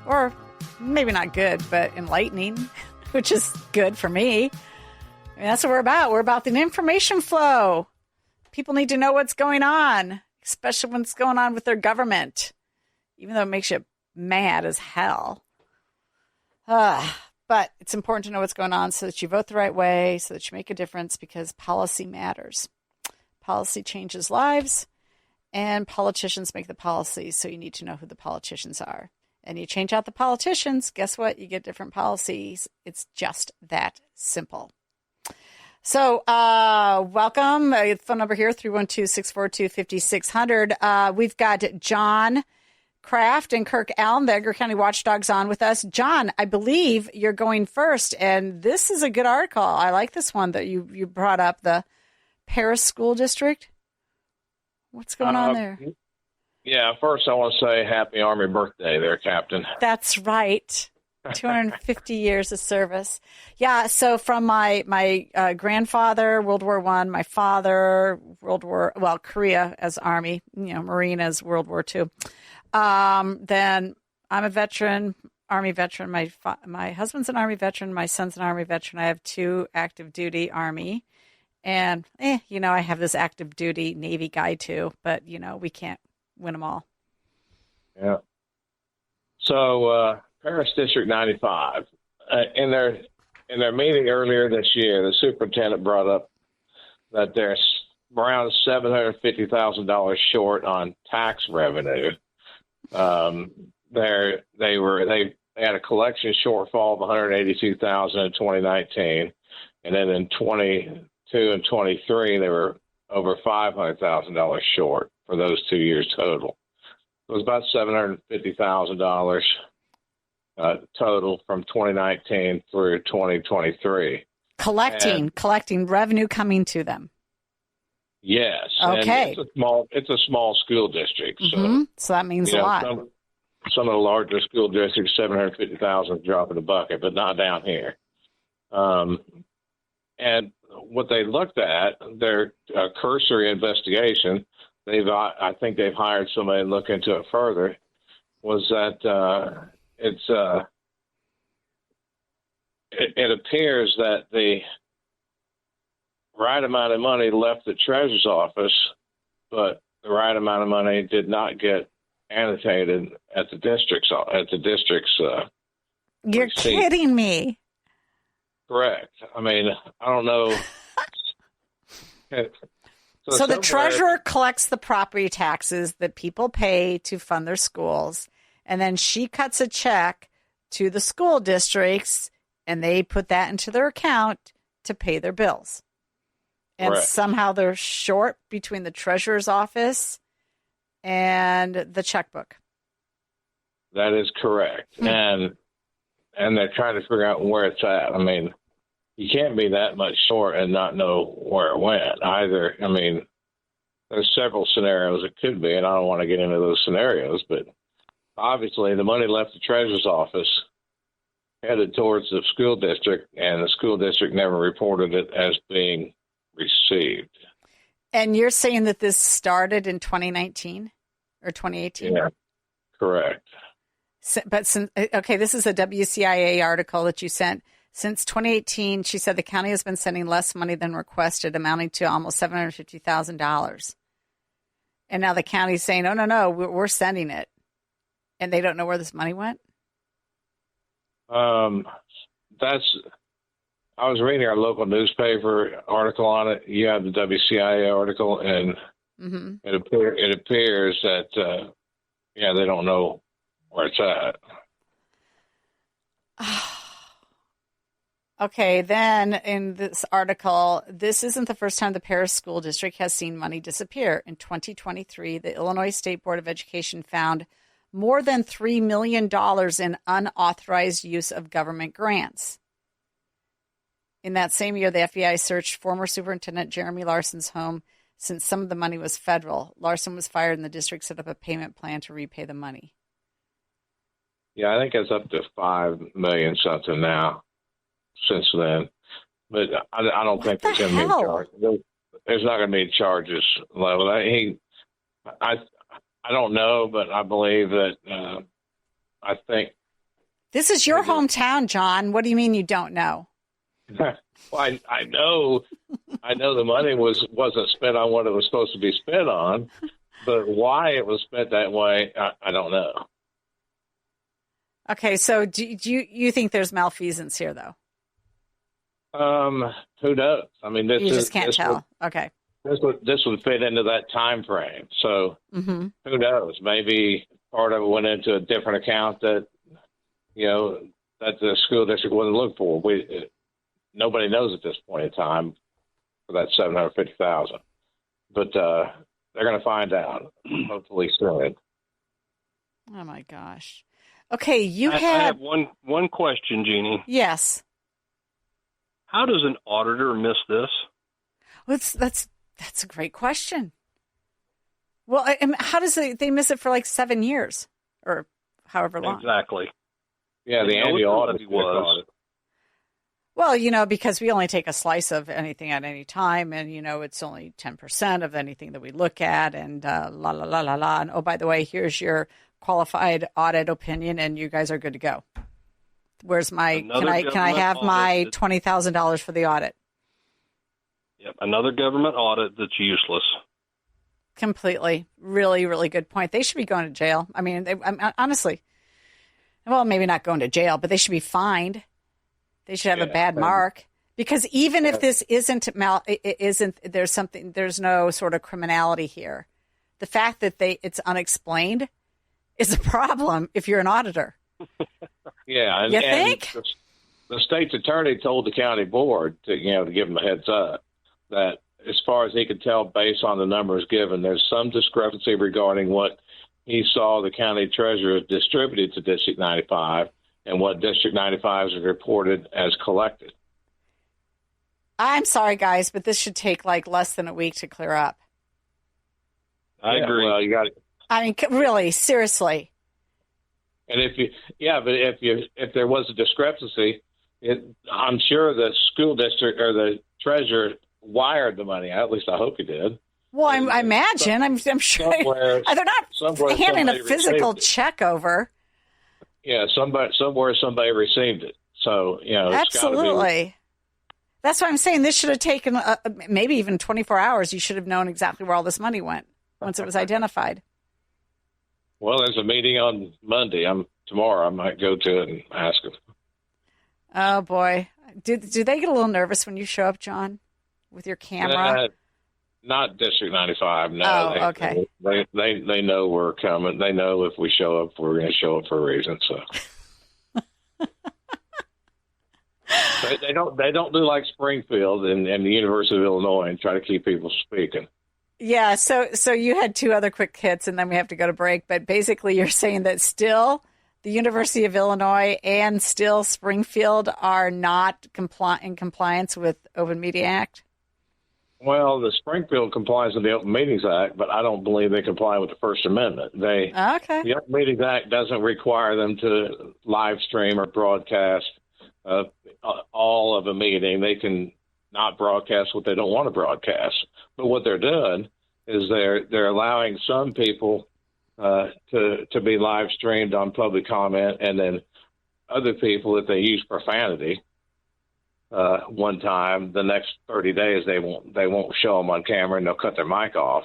or maybe not good, but enlightening, which is good for me. I mean, that's what we're about. We're about the information flow. People need to know what's going on, especially when it's going on with their government, even though it makes you mad as hell. But it's important to know what's going on so that you vote the right way, so that you make a difference, because policy matters. Policy changes lives, and politicians make the policies, so you need to know who the politicians are. And you change out the politicians, guess what? You get different policies. It's just that simple. So welcome. Phone number here, 312-642-5600. We've got John Kraft and Kirk Allen, the Edgar County Watchdogs, on with us. John, I believe you're going first, and this is a good article. I like this one that you brought up, the Paris School District. What's going on there? Yeah, first I want to say happy Army birthday there, Captain. That's right. 250 years of service. Yeah, so from my grandfather, World War I, my father, Korea as Army, Marine as World War II. Then I'm a veteran, Army veteran. My husband's an Army veteran. My son's an Army veteran. I have 2 active duty Army. And, I have this active duty Navy guy too, but, we can't win them all. Yeah. So, Paris District 95, in their meeting earlier this year, the superintendent brought up that they're around $750,000 short on tax revenue. They had a collection shortfall of $182,000 in 2019, and then in 22 and 23 they were over $500,000 short for those 2 years total. It was about $750,000 total from 2019 through 2023. Collecting revenue coming to them. Yes. Okay. And it's a small school district. So that means a lot. Some of the larger school districts, $750,000 drop in the bucket, but not down here. And what they looked at, their cursory investigation, I think they've hired somebody to look into it further, was that it appears that the right amount of money left the treasurer's office, but the right amount of money did not get annotated at the district's. You're receipt. Kidding me. Correct. I mean, I don't know. So the treasurer collects the property taxes that people pay to fund their schools, and then she cuts a check to the school districts, and they put that into their account to pay their bills. And Correct. Somehow they're short between the treasurer's office and the checkbook. That is correct. And they're trying to figure out where it's at. I mean, you can't be that much short and not know where it went either. I mean, there's several scenarios it could be, and I don't want to get into those scenarios, but obviously the money left the treasurer's office headed towards the school district, and the school district never reported it as being received. And you're saying that this started in 2019 or 2018? Yeah, correct. Okay, this is a WCIA article that you sent. Since 2018, she said the county has been sending less money than requested, amounting to almost $750,000. And now the county's saying, oh, no, we're sending it. And they don't know where this money went? I was reading our local newspaper article on it. You have the WCIA article, and it appears that, they don't know where it's at. Okay, then in this article, this isn't the first time the Paris School District has seen money disappear. In 2023, the Illinois State Board of Education found more than $3 million in unauthorized use of government grants. In that same year, the FBI searched former Superintendent Jeremy Larson's home since some of the money was federal. Larson was fired and the district set up a payment plan to repay the money. Yeah, I think it's up to $5 million something now since then. But I don't think there's going to be charges. There's not going to be charges leveled. I don't know, but I believe that I think This is your hometown, John. What do you mean you don't know? Well, I know the money wasn't spent on what it was supposed to be spent on, but why it was spent that way, I don't know. Okay, so do you think there's malfeasance here, though? Who knows? I mean, you just can't tell. Okay. This would fit into that time frame. So who knows? Maybe part of it went into a different account that, that the school district wouldn't look for. Nobody knows at this point in time for that $750,000, but they're going to find out hopefully soon. Oh my gosh. Okay, I have one question, Jeannie. Yes. How does an auditor miss this? Well, that's a great question. Well, how does they miss it for like 7 years or however long? Exactly. Yeah, the annual audit was. Well, because we only take a slice of anything at any time, and it's only 10% of anything that we look at, and la la la la la. And oh, by the way, here's your qualified audit opinion, and you guys are good to go. Where's my? Can I have my $20,000 for the audit? Yep, another government audit that's useless. Completely, really, really good point. They should be going to jail. I mean, honestly, well, maybe not going to jail, but they should be fined. They should have a bad mark, because even if this isn't there's no sort of criminality here. The fact that it's unexplained is a problem if you're an auditor. Yeah, you think? The state's attorney told the county board to give them a heads up that as far as he could tell, based on the numbers given, there's some discrepancy regarding what he saw the county treasurer distributed to District 95 and what District 95 is reported as collected. I'm sorry, guys, but this should take like less than a week to clear up. I agree. Well, you got. I mean, really, seriously. And if there was a discrepancy, I'm sure the school district or the treasurer wired the money. At least I hope he did. Well, I imagine. I'm sure they're not handing a physical check over. Yeah, somewhere somebody received it. So absolutely. That's why I'm saying this should have taken maybe even 24 hours. You should have known exactly where all this money went once it was identified. Well, there's a meeting on Monday. Tomorrow I might go to it and ask them. Oh boy, do they get a little nervous when you show up, John, with your camera? Not District 95. No. Oh, okay. They know we're coming. They know if we show up, we're going to show up for a reason. So they don't do like Springfield and the University of Illinois and try to keep people speaking. Yeah. So you had two other quick hits, and then we have to go to break. But basically, you're saying that still the University of Illinois and still Springfield are not in compliance with Open Media Act. Well, the Springfield complies with the Open Meetings Act, but I don't believe they comply with the First Amendment. The Open Meetings Act doesn't require them to live stream or broadcast all of a meeting. They can not broadcast what they don't want to broadcast. But what they're doing is they're allowing some people to be live streamed on public comment, and then other people, if they use profanity one time, the next 30 days they won't show them on camera and they'll cut their mic off.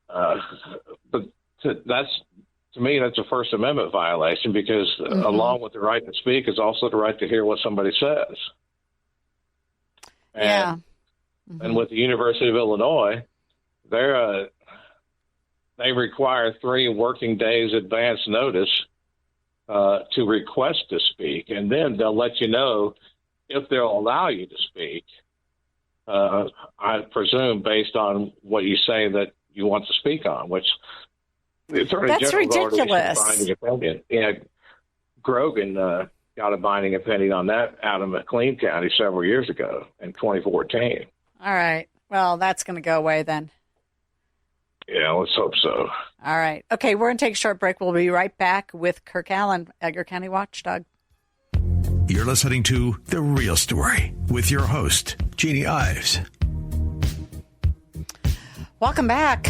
But to me that's a First Amendment violation, because along with the right to speak is also the right to hear what somebody says. And with the University of Illinois, they require 3 working days advance notice to request to speak, and then they'll let you know if they'll allow you to speak. I presume based on what you say that you want to speak on, which the Attorney That's General's ridiculous. Binding opinion. Yeah, Grogan got a binding opinion on that out of McLean County several years ago in 2014. All right. Well, that's going to go away then. Yeah, let's hope so. All right. Okay, we're going to take a short break. We'll be right back with Kirk Allen, Edgar County Watchdog. You're listening to The Real Story with your host, Jeanne Ives. Welcome back.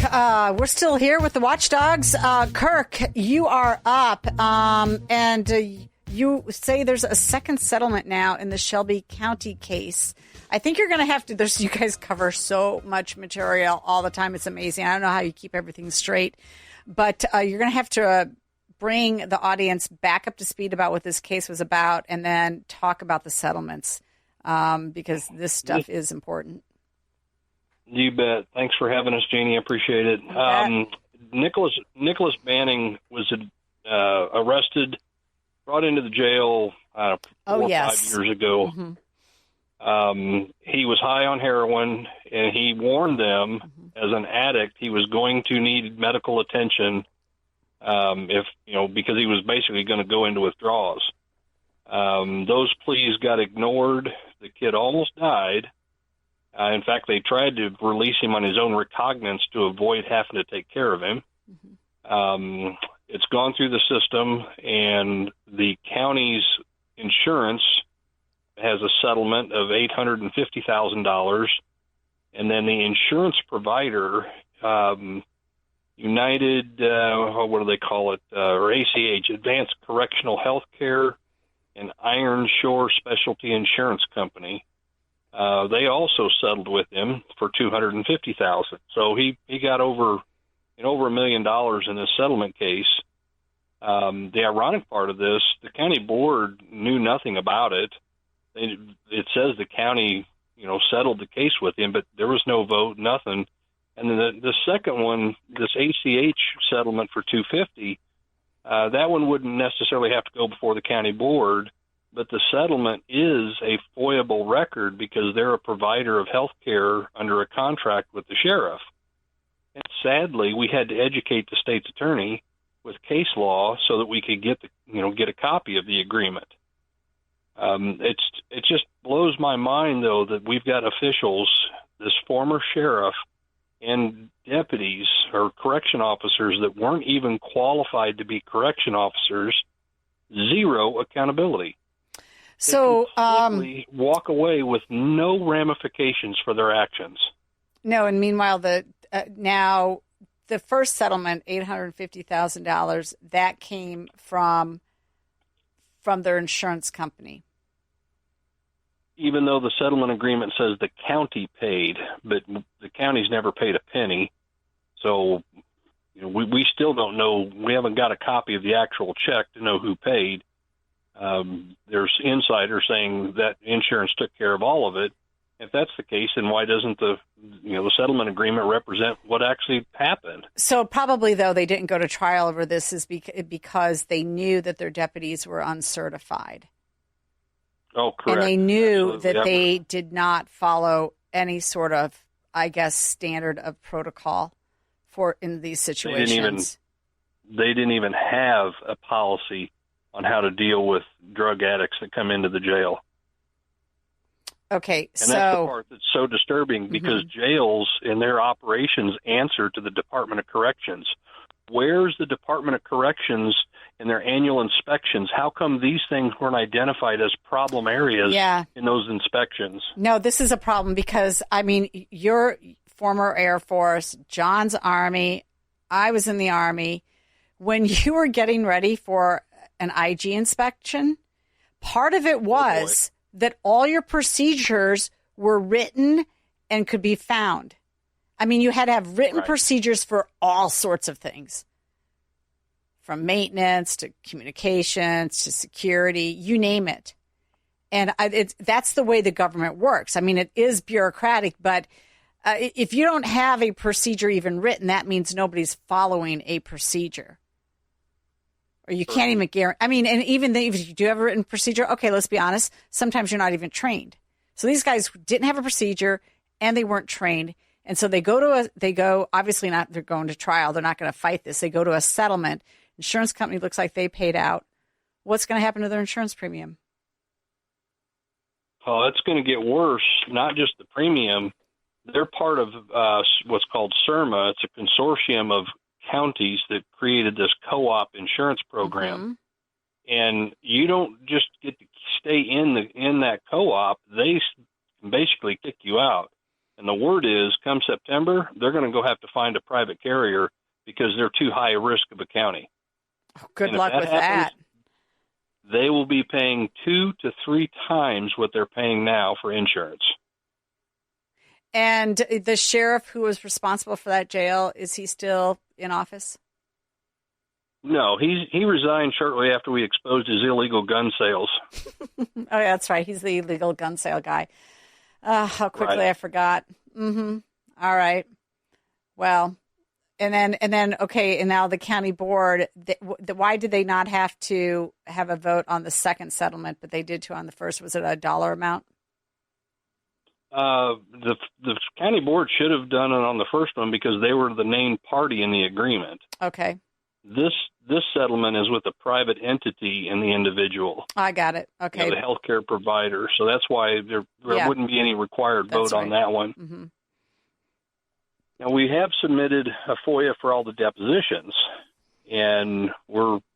We're still here with the Watchdogs. Kirk, you are up, and you say there's a second settlement now in the Shelby County case. I think you're going to have to, you guys cover so much material all the time. It's amazing. I don't know how you keep everything straight, but you're going to have to bring the audience back up to speed about what this case was about and then talk about the settlements because this stuff is important. You bet. Thanks for having us, Jeannie. I appreciate it. Nicholas Banning was arrested, brought into the jail 4 or 5 years ago. Mm-hmm. He was high on heroin, and he warned them as an addict he was going to need medical attention because he was basically going to go into withdrawals. Those pleas got ignored. The kid almost died. In fact, they tried to release him on his own recognizance to avoid having to take care of him. Mm-hmm. It's gone through the system, and the county's insurance has a settlement of $850,000, and then the insurance provider, United, what do they call it, or ACH, Advanced Correctional Health Care, and Iron Shore Specialty Insurance Company. They also settled with him for $250,000. So he got over $1 million in this settlement case. The ironic part of this, the county board knew nothing about it. It says the county, settled the case with him, but there was no vote, nothing. And then the second one, this ACH settlement for $250,000, that one wouldn't necessarily have to go before the county board. But the settlement is a foiable record because they're a provider of health care under a contract with the sheriff. And sadly, we had to educate the state's attorney with case law so that we could get a copy of the agreement. It just blows my mind, though, that we've got officials, this former sheriff and deputies or correction officers that weren't even qualified to be correction officers, zero accountability. So walk away with no ramifications for their actions. No, and meanwhile, now the first settlement, $850,000, that came from their insurance company. Even though the settlement agreement says the county paid, but the county's never paid a penny, so we still don't know. We haven't got a copy of the actual check to know who paid. There's insiders saying that insurance took care of all of it. If that's the case, then why doesn't the settlement agreement represent what actually happened? So probably, though, they didn't go to trial over this is because they knew that their deputies were uncertified. Oh, correct. And they knew Absolutely. that they did not follow any sort of, I guess, standard of protocol in these situations. They didn't even have a policy on how to deal with drug addicts that come into the jail. Okay, and that's the part that's so disturbing because jails in their operations answer to the Department of Corrections. Where's the Department of Corrections in their annual inspections? How come these things weren't identified as problem areas in those inspections? No, this is a problem because, you're former Air Force, John's Army, I was in the Army. When you were getting ready for an IG inspection, part of it was that all your procedures were written and could be found. You had to have written procedures for all sorts of things, from maintenance to communications to security, you name it. And that's the way the government works. It is bureaucratic, but if you don't have a procedure even written, that means nobody's following a procedure. Or you can't even guarantee. And even if you do have a written procedure, okay, let's be honest, sometimes you're not even trained. So these guys didn't have a procedure and they weren't trained. And so they're going to trial. They're not going to fight this. They go to a settlement. Insurance company looks like they paid out. What's going to happen to their insurance premium? Oh, it's going to get worse. Not just the premium. They're part of what's called CIRMA. It's a consortium of counties that created this co-op insurance program. And you don't just get to stay in that co-op. They basically kick you out. And the word is, come September, they're going to go have to find a private carrier because they're too high a risk of a county. Good luck with that. they will be paying 2 to 3 times what they're paying now for insurance. And the sheriff who was responsible for that jail, is he still in office? No, he resigned shortly after we exposed his illegal gun sales. Oh, yeah, that's right. He's the illegal gun sale guy. How quickly I forgot. Mm-hmm. All right. Well, and then, okay, and now the county board, why did they not have to have a vote on the second settlement, but they did too on the first? Was it a dollar amount? The county board should have done it on the first one because they were the named party in the agreement. Okay. This settlement is with a private entity and the individual. I got it. Okay. The healthcare provider. So that's why there wouldn't be any required vote on that one. Mm-hmm. Now, we have submitted a FOIA for all the depositions, and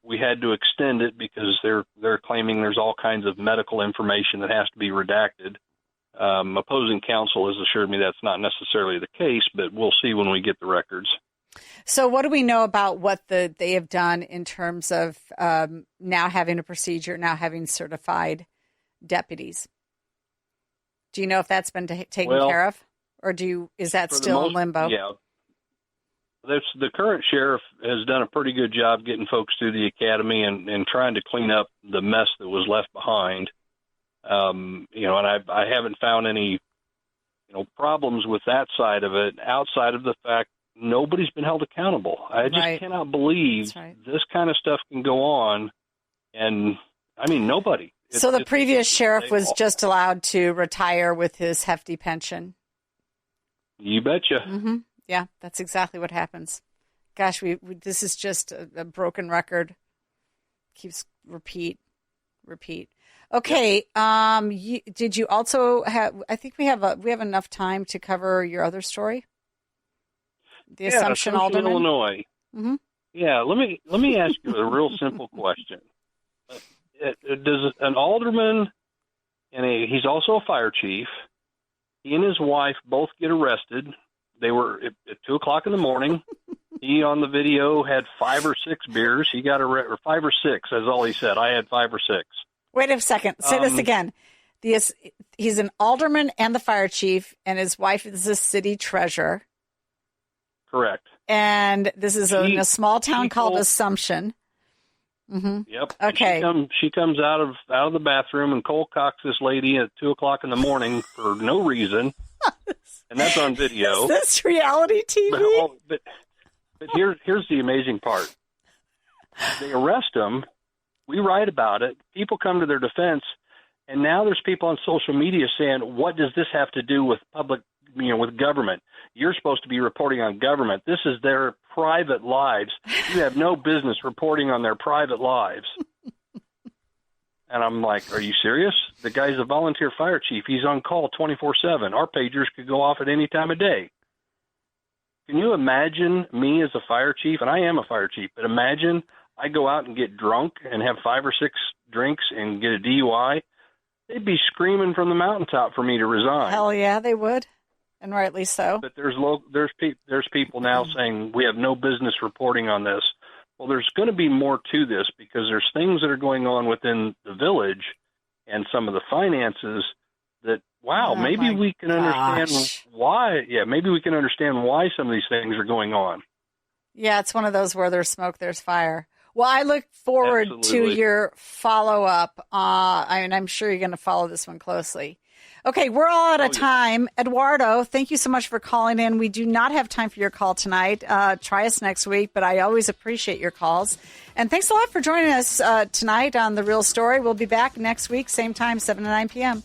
we had to extend it because they're claiming there's all kinds of medical information that has to be redacted. Opposing counsel has assured me that's not necessarily the case, but we'll see when we get the records. So what do we know about what they have done in terms of now having a procedure, now having certified deputies? Do you know if that's been taken care of, or is that still in limbo? Yeah. The current sheriff has done a pretty good job getting folks through the academy and trying to clean up the mess that was left behind. And I haven't found any, problems with that side of it outside of the fact nobody's been held accountable. I just cannot believe this kind of stuff can go on. And I mean, nobody. So the previous sheriff was just allowed to retire with his hefty pension. You betcha. Mm-hmm. Yeah, that's exactly what happens. Gosh, this is just a broken record. Keeps repeat. Okay. Did you also have? I think we have enough time to cover your other story. The Assumption Alderman, Illinois. Mm-hmm. Yeah. Let me ask you a real simple question. Does an alderman, and he's also a fire chief, he and his wife both get arrested. They were at 2:00 in the morning. He on the video had 5 or 6 beers. He got arrested, or 5 or 6. That's all he said. I had 5 or 6. Wait a second. Say this again. He's an alderman and the fire chief, and his wife is the city treasurer. Correct. And this is in a small town called Assumption. Mm-hmm. Yep. Okay. She comes out of the bathroom and cold cocks this lady at 2:00 in the morning for no reason, and that's on video. Is this reality TV? But here's the amazing part. They arrest him. We write about it. People come to their defense, and now there's people on social media saying, "What does this have to do with public? With government? You're supposed to be reporting on government. This is their private lives. You have no business reporting on their private lives." And I'm like, are you serious? The guy's a volunteer fire chief. He's on call 24/7. Our pagers could go off at any time of day. Can you imagine me as a fire chief? And I am a fire chief, but imagine I go out and get drunk and have 5 or 6 drinks and get a DUI. They'd be screaming from the mountaintop for me to resign. Hell yeah, they would. And rightly so. But there's people now saying we have no business reporting on this. Well, there's going to be more to this because there's things that are going on within the village and some of the finances that, maybe we can understand why. Yeah, maybe we can understand why some of these things are going on. Yeah, it's one of those where there's smoke, there's fire. Well, I look forward to your follow-up. I'm sure you're going to follow this one closely. Okay, we're all out of time. Eduardo, thank you so much for calling in. We do not have time for your call tonight. Try us next week, but I always appreciate your calls. And thanks a lot for joining us tonight on The Real Story. We'll be back next week, same time, 7 to 9 p.m.